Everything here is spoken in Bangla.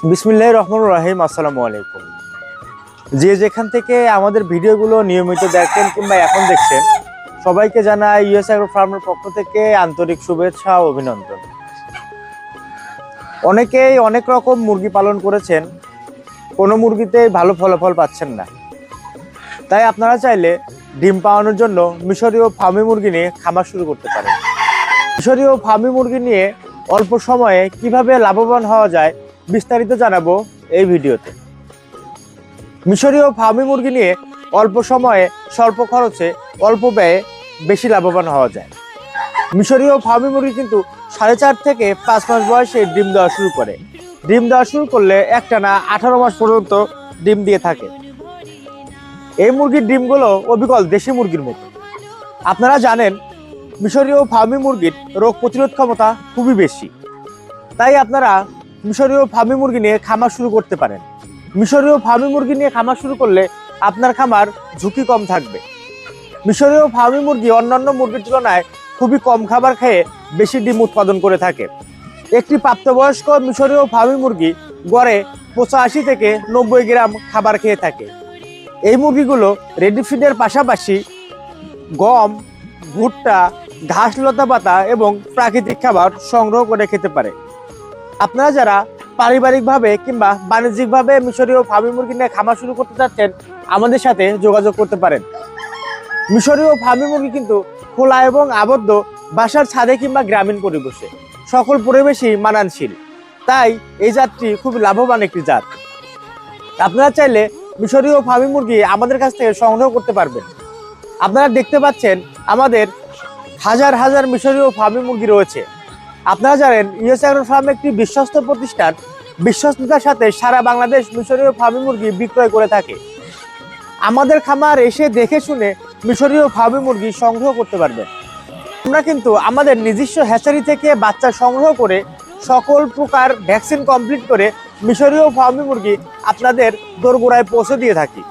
বিসমিল্লাহির রহমানির রহিম। আসসালামু আলাইকুম। যে যেখান থেকে আমাদের ভিডিওগুলো নিয়মিত দেখেন কিংবা এখন দেখছেন, সবাইকে জানাই ইউএস অ্যাগ্রো ফার্মের পক্ষ থেকে আন্তরিক শুভেচ্ছা ও অভিনন্দন। অনেকেই অনেক রকম মুরগি পালন করেছেন, কোনো মুরগিতেই ভালো ফলাফল পাচ্ছেন না। তাই আপনারা চাইলে ডিম পাওয়ানোর জন্য মিশরীয় ফার্মি মুরগি নিয়ে খামার শুরু করতে পারেন। মিশরীয় ফার্মি মুরগি নিয়ে অল্প সময়ে কিভাবে লাভবান হওয়া যায় বিস্তারিত জানাবো এই ভিডিওতে। মিশরীয় ফার্মি মুরগি নিয়ে অল্প সময়ে স্বল্প খরচে অল্প ব্যয়ে বেশি লাভবান হওয়া যায়। মিশরীয় ফার্মি মুরগি কিন্তু 4.5 থেকে 5 মাস বয়সে ডিম দেওয়া শুরু করে। ডিম দেওয়া শুরু করলে একটানা 18 মাস পর্যন্ত ডিম দিয়ে থাকে। এই মুরগির ডিমগুলো অবিকল দেশি মুরগির মতো। আপনারা জানেন মিশরীয় ফার্মি মুরগির রোগ প্রতিরোধ ক্ষমতা খুবই বেশি। তাই আপনারা মিশরীয় ফার্মি মুরগি নিয়ে খামার শুরু করতে পারেন। মিশরীয় ফার্মি মুরগি নিয়ে খামার শুরু করলে আপনার খামার ঝুঁকি কম থাকবে। মিশরীয় ফার্মি মুরগি অন্যান্য মুরগির তুলনায় খুবই কম খাবার খেয়ে বেশি ডিম উৎপাদন করে থাকে। একটি প্রাপ্তবয়স্ক মিশরীয় ফার্মি মুরগি গড়ে 85 থেকে 90 গ্রাম খাবার খেয়ে থাকে। এই মুরগিগুলো রেডি ফিডের পাশাপাশি গম, ভুট্টা, ঘাস, লতা পাতা এবং প্রাকৃতিক খাবার সংগ্রহ করে খেতে পারে। আপনারা যারা পারিবারিকভাবে কিংবা বাণিজ্যিকভাবে মিশরীয় ফার্মি মুরগি নিয়ে খামার শুরু করতে চাচ্ছেন, আমাদের সাথে যোগাযোগ করতে পারেন। মিশরীয় ফার্মি মুরগি কিন্তু খোলা এবং আবদ্ধ বাসার ছাদে কিংবা গ্রামীণ পরিবেশে সকল পরিবেশই মানানশীল। তাই এই জাতটি খুব লাভবান একটি জাত। আপনারা চাইলে মিশরীয় ফার্মি মুরগি আমাদের কাছ থেকে সংগ্রহ করতে পারবেন। আপনারা দেখতে পাচ্ছেন আমাদের হাজার হাজার মিশরীয় ফার্মি মুরগি রয়েছে। আপনারা জানেন ইউএস অ্যাগ্রো ফার্ম একটি বিশ্বস্ত প্রতিষ্ঠান। বিশ্বস্ততার সাথে সারা বাংলাদেশ মিশরীয় ফার্মি মুরগি বিক্রয় করে থাকে। আমাদের খামার এসে দেখে শুনে মিশরীয় ফার্মি মুরগি সংগ্রহ করতে পারবেন। আমরা কিন্তু আমাদের নিজস্ব হ্যাচারি থেকে বাচ্চা সংগ্রহ করে সকল প্রকার ভ্যাকসিন কমপ্লিট করে মিশরীয় ফার্মি মুরগি আপনাদের দোরগোড়ায় পৌঁছে দিয়ে থাকি।